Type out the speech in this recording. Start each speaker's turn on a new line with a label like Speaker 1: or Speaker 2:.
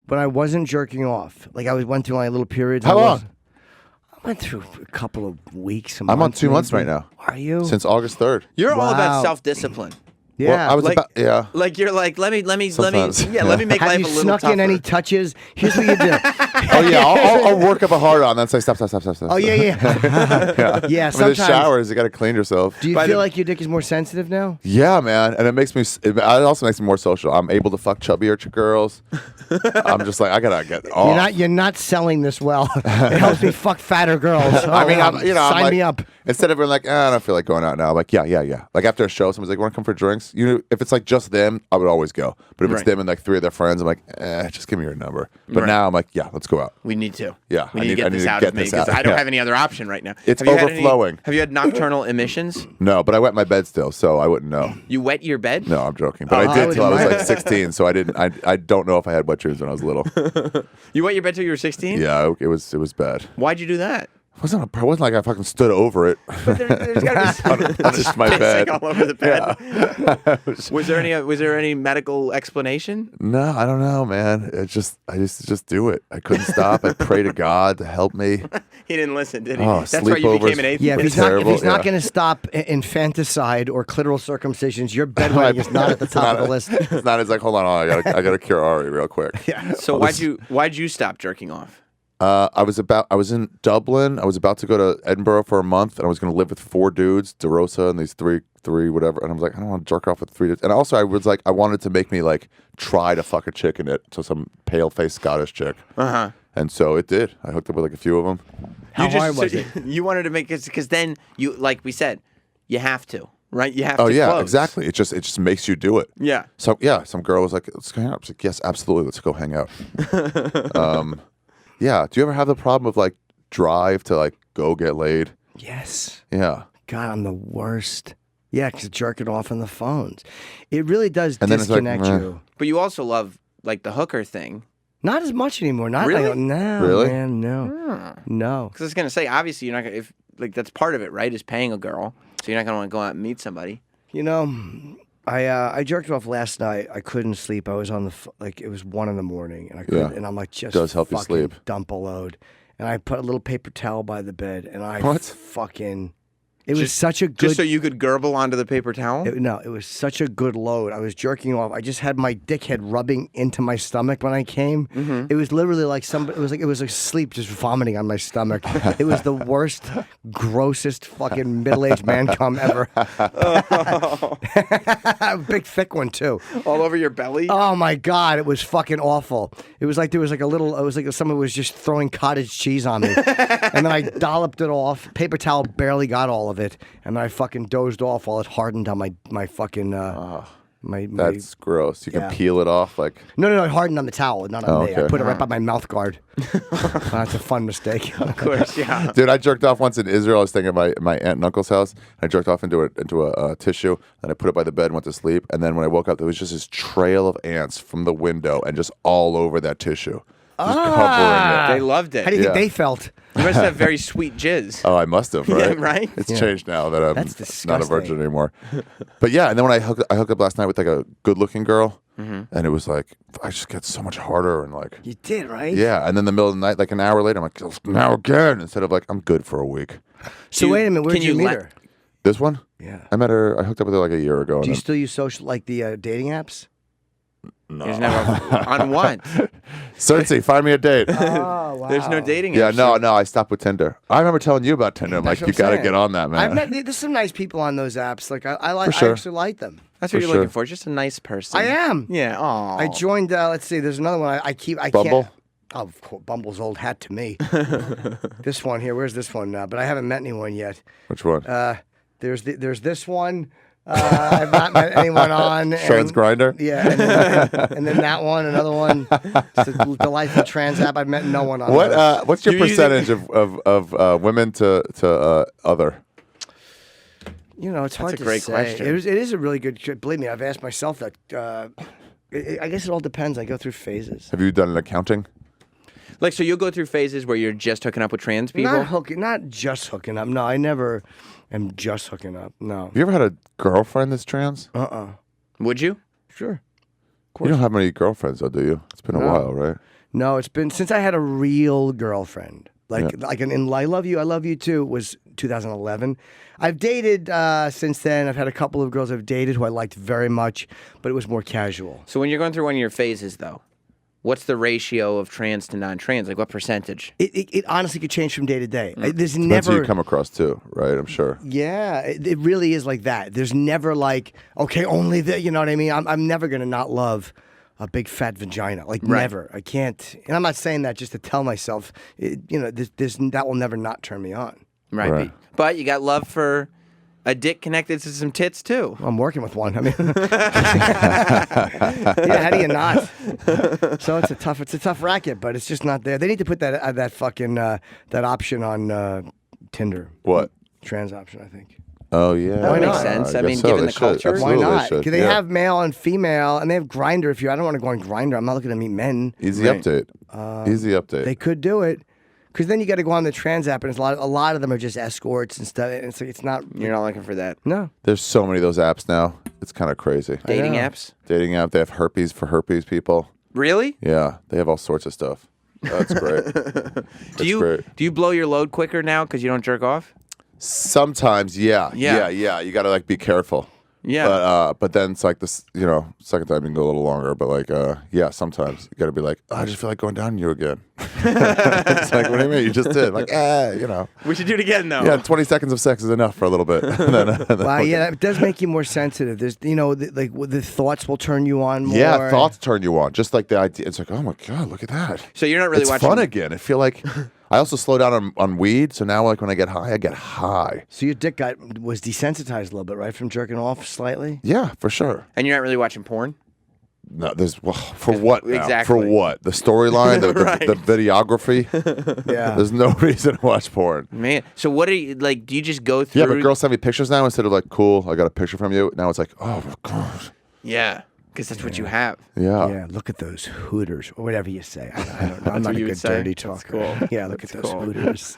Speaker 1: when I wasn't jerking off. Like I went through my little periods.
Speaker 2: How long?
Speaker 1: I went through a couple of weeks.
Speaker 2: I'm on 2 months right now.
Speaker 1: Are you?
Speaker 2: Since August 3rd.
Speaker 3: You're all about self-discipline.
Speaker 1: Yeah,
Speaker 2: well, I was
Speaker 3: like you're like let me make
Speaker 2: Sometimes.
Speaker 3: life a
Speaker 1: Have
Speaker 3: little
Speaker 1: you
Speaker 3: tougher.
Speaker 1: snuck in any touches? Here's what you do.
Speaker 2: Oh yeah, I'll work up a hard on. Then say stop.
Speaker 1: Oh yeah.
Speaker 2: Yeah.
Speaker 1: Yeah.
Speaker 2: When there's
Speaker 1: Sometimes.
Speaker 2: showers, you got to clean yourself.
Speaker 1: Do you feel like your dick is more sensitive now?
Speaker 2: Yeah, man, and it also makes me more social. I'm able to fuck chubbier girls. I'm just like I gotta get off.
Speaker 1: You're not selling this well. It helps me fuck fatter girls. Oh,
Speaker 2: I mean,
Speaker 1: sign
Speaker 2: like,
Speaker 1: me up.
Speaker 2: Instead of being like, I don't feel like going out now. I'm like, yeah. Like after a show, someone's like, want to come for drinks? If it's like just them, I would always go. But if it's them and like 3 of their friends, I'm like, just give me your number. But now I'm like, yeah, let's go out.
Speaker 3: We need to.
Speaker 2: Yeah,
Speaker 3: we need to get this out of me because I don't have any other option right now.
Speaker 2: It's overflowing.
Speaker 3: Have you had nocturnal emissions?
Speaker 2: No, but I wet my bed still, so I wouldn't know.
Speaker 3: You wet your bed?
Speaker 2: No, I'm joking. But I did till I was like 16, so I didn't. I don't know if I had wet dreams when I was little.
Speaker 3: You wet your bed till you were 16?
Speaker 2: Yeah, it was bad.
Speaker 3: Why'd you do that?
Speaker 2: It wasn't like I fucking stood over it.
Speaker 3: But there's got to be
Speaker 2: Just my bed.
Speaker 3: all over the bed.
Speaker 2: Yeah.
Speaker 3: Was there any medical explanation?
Speaker 2: No, I don't know, man. I just do it. I couldn't stop. I pray to God to help me.
Speaker 3: He didn't listen, did he?
Speaker 2: Oh,
Speaker 3: That's why you became an atheist.
Speaker 1: Yeah, if
Speaker 2: It's
Speaker 1: he's
Speaker 2: terrible,
Speaker 1: not going to stop infanticide or clitoral circumcisions, your bedwetting is not at the top of the list.
Speaker 2: It's not. It's like, hold on, I gotta cure Ari real quick.
Speaker 1: Yeah.
Speaker 3: So why'd you stop jerking off?
Speaker 2: I was in Dublin. I was about to go to Edinburgh for a month, and I was going to live with 4 dudes, DeRosa and these three whatever. And I was like, I don't want to jerk off with 3 dudes. And also, I was like, I wanted to make me like try to fuck a chick in it, so some pale faced Scottish chick. And so it did. I hooked up with like a few of them.
Speaker 1: How hard was it?
Speaker 3: You wanted to make it because then you, like we said, you have to, right? You have to.
Speaker 2: Oh yeah,
Speaker 3: close.
Speaker 2: exactly. It just makes you do it.
Speaker 3: Yeah.
Speaker 2: So yeah, some girl was like, let's go hang out. I was like, yes, absolutely, let's go hang out. Yeah. Do you ever have the problem of like drive to like go get laid?
Speaker 1: Yes.
Speaker 2: Yeah.
Speaker 1: God, I'm the worst. Yeah, because jerking off on the phones. It really does
Speaker 2: And then it's like,
Speaker 1: disconnect you.
Speaker 3: But you also love like the hooker thing.
Speaker 1: Not as much anymore. Not
Speaker 3: Really?
Speaker 1: like, no,
Speaker 2: Really?
Speaker 1: man, no. No.
Speaker 3: Because I was gonna say, obviously, you're not gonna if like that's part of it, right? Is paying a girl, so you're not gonna want to go out and meet somebody.
Speaker 1: You know, I jerked off last night. I couldn't sleep. I was on like it was 1 in the morning, and I couldn't.
Speaker 2: Yeah.
Speaker 1: And I'm like, just
Speaker 2: Does help you
Speaker 1: fucking
Speaker 2: sleep.
Speaker 1: dump a load. And I put a little paper towel by the bed, and I
Speaker 2: What?
Speaker 1: fucking. It was such a good.
Speaker 3: Just so you could gerbil onto the paper towel.
Speaker 1: It was such a good load. I was jerking off. I just had my dickhead rubbing into my stomach when I came. It was literally like it was like sleep just vomiting on my stomach. It was the worst, grossest fucking middle-aged man cum ever. A big thick one too.
Speaker 3: All over your belly.
Speaker 1: Oh my God, it was fucking awful. It was like there was like a little. It was like someone was just throwing cottage cheese on me, and then I dolloped it off. Paper towel barely got all of it, and then I fucking dozed off while it hardened on my fucking my.
Speaker 2: That's gross. You can
Speaker 1: Yeah.
Speaker 2: peel it off like.
Speaker 1: No, it hardened on the towel, not on me. I
Speaker 2: okay.
Speaker 1: put it right by my mouth guard. That's a fun mistake.
Speaker 3: Of course, yeah.
Speaker 2: Dude, I jerked off once in Israel. I was staying at my aunt and uncle's house. I jerked off into a tissue, and I put it by the bed and went to sleep. And then when I woke up, there was just this trail of ants from the window and just all over that tissue. Just covering it.
Speaker 3: They loved it.
Speaker 1: How do you think they felt?
Speaker 3: You must have very sweet jizz.
Speaker 2: Oh, I must have, right?
Speaker 3: Yeah, right?
Speaker 2: It's changed now that I'm
Speaker 1: That's
Speaker 2: not a
Speaker 1: disgusting.
Speaker 2: virgin anymore. But yeah, and then when I hooked up last night with like a good-looking girl, and it was like, I just get so much harder and like...
Speaker 1: You did, right?
Speaker 2: Yeah, and then the middle of the night, like an hour later, I'm like, now again, instead of like, I'm good for a week.
Speaker 1: So wait a minute, where'd you meet her?
Speaker 2: This one?
Speaker 1: Yeah.
Speaker 2: I met her, I hooked up with her like a year ago.
Speaker 1: Do you still use social, like the dating apps?
Speaker 2: No.
Speaker 3: There's never on what?
Speaker 2: Cersei, find me a date.
Speaker 1: Oh, wow.
Speaker 3: There's no dating.
Speaker 2: Yeah,
Speaker 3: apps.
Speaker 2: no, I stopped with Tinder. I remember telling you about Tinder. I'm like,
Speaker 1: That's
Speaker 2: you
Speaker 1: what I'm
Speaker 2: got to
Speaker 1: saying.
Speaker 2: get on that, man.
Speaker 1: There's some nice people on those apps. Like I like,
Speaker 2: For sure.
Speaker 1: I actually like them.
Speaker 3: That's what
Speaker 2: For
Speaker 3: you're looking
Speaker 2: sure.
Speaker 3: for. Just a nice person.
Speaker 1: I am.
Speaker 3: Yeah. Oh.
Speaker 1: I joined. Let's see. There's another one. I
Speaker 2: Bumble?
Speaker 1: can't. Oh, of course, Bumble's old hat to me. This one here. Where's this one? But I haven't met anyone yet.
Speaker 2: Which one?
Speaker 1: There's this one. I've not met anyone on.
Speaker 2: Trans Grinder?
Speaker 1: Yeah, and then that one, another one. It's a delightful trans app. I've met no one on. those.
Speaker 2: What's your
Speaker 3: You're using-
Speaker 2: percentage of women to other?
Speaker 1: You know, it's hard
Speaker 3: a
Speaker 1: to
Speaker 3: great
Speaker 1: say.
Speaker 3: question.
Speaker 1: It is a really good. Believe me, I've asked myself that. I guess it all depends. I go through phases.
Speaker 2: Have you done an accounting?
Speaker 3: Like, so you'll go through phases where you're just hooking up with trans people?
Speaker 1: Not just hooking up. No, I never am just hooking up. No.
Speaker 2: Have you ever had a girlfriend that's trans?
Speaker 3: Would you?
Speaker 1: Sure.
Speaker 2: You don't have many girlfriends, though, do you? It's been a while, right?
Speaker 1: No, it's been since I had a real girlfriend. Like in I Love You Too was 2011. I've dated since then. I've had a couple of girls I've dated who I liked very much, but it was more casual.
Speaker 3: So when you're going through one of your phases, though, what's the ratio of trans to non-trans? Like what percentage?
Speaker 1: It honestly could change from day to day. There's
Speaker 2: Depends
Speaker 1: never
Speaker 2: who you come across too, right? I'm sure.
Speaker 1: Yeah, it really is like that. There's never like, okay, only the, you know what I mean? I'm never going to not love a big fat vagina. Like, never. I can't. And I'm not saying that just to tell myself, that will never not turn me on.
Speaker 3: Right. But you got love for a dick connected to some tits, too.
Speaker 1: I'm working with one. I mean, yeah, how do you not? So it's a tough racket, but it's just not there. They need to put that fucking, that option on Tinder.
Speaker 2: What?
Speaker 1: Trans option, I think.
Speaker 2: Oh yeah,
Speaker 3: That makes sense. I mean,
Speaker 2: guess so.
Speaker 3: given
Speaker 2: They
Speaker 3: the culture.
Speaker 2: should.
Speaker 1: Why
Speaker 2: Absolutely
Speaker 1: not?
Speaker 2: should.
Speaker 1: Because they
Speaker 2: Yeah.
Speaker 1: have male and female, and they have Grinder. I don't want to go on Grinder. I'm not looking to meet men.
Speaker 2: Easy update. Easy update.
Speaker 1: They could do it, because then you got to go on the trans app, and it's a lot of them are just escorts and stuff. And it's not.
Speaker 3: You're not looking for that.
Speaker 1: No.
Speaker 2: There's so many of those apps now. It's kind of crazy.
Speaker 3: Dating
Speaker 1: know.
Speaker 3: apps?
Speaker 2: Dating app. They have herpes for herpes people.
Speaker 3: Really?
Speaker 2: Yeah, they have all sorts of stuff. That's great.
Speaker 3: Do you blow your load quicker now because you don't jerk off?
Speaker 2: Sometimes, yeah.
Speaker 3: Yeah.
Speaker 2: You got to like be careful.
Speaker 3: Yeah.
Speaker 2: But then it's like this, second time you can go a little longer. But like, sometimes you got to be like, I just feel like going down on you again. It's like, what do you mean? You just did. Like,
Speaker 3: We should do it again, though.
Speaker 2: Yeah, 20 seconds of sex is enough for a little bit. And then
Speaker 1: Wow, yeah, that does make you more sensitive. There's, the thoughts will turn you on more.
Speaker 2: Yeah, thoughts turn you on. Just like the idea. It's like, oh my God, look at that.
Speaker 3: So you're not really
Speaker 2: It's
Speaker 3: watching.
Speaker 2: fun again. I feel like I also slow down on weed. So now, like when I get high, I get high.
Speaker 1: So your dick was desensitized a little bit, right, from jerking off slightly?
Speaker 2: Yeah, for sure.
Speaker 3: And you're not really watching porn?
Speaker 2: No, for what? Now?
Speaker 3: Exactly.
Speaker 2: For what? The storyline,
Speaker 3: Right.
Speaker 2: the videography.
Speaker 1: Yeah.
Speaker 2: There's no reason to watch porn.
Speaker 3: Man. So what do you, like, do you just go through?
Speaker 2: Yeah, but girls send me pictures now instead of like, cool, I got a picture from you. Now it's like, oh my God.
Speaker 3: Yeah. Because that's what you have.
Speaker 2: Yeah.
Speaker 1: Yeah, look at those hooters, or whatever you say. I don't know. I'm
Speaker 3: That's
Speaker 1: not
Speaker 3: what
Speaker 1: a
Speaker 3: you
Speaker 1: good
Speaker 3: would say?
Speaker 1: dirty
Speaker 3: That's
Speaker 1: talker.
Speaker 3: cool.
Speaker 1: Yeah, look at those
Speaker 3: cool.
Speaker 1: hooters.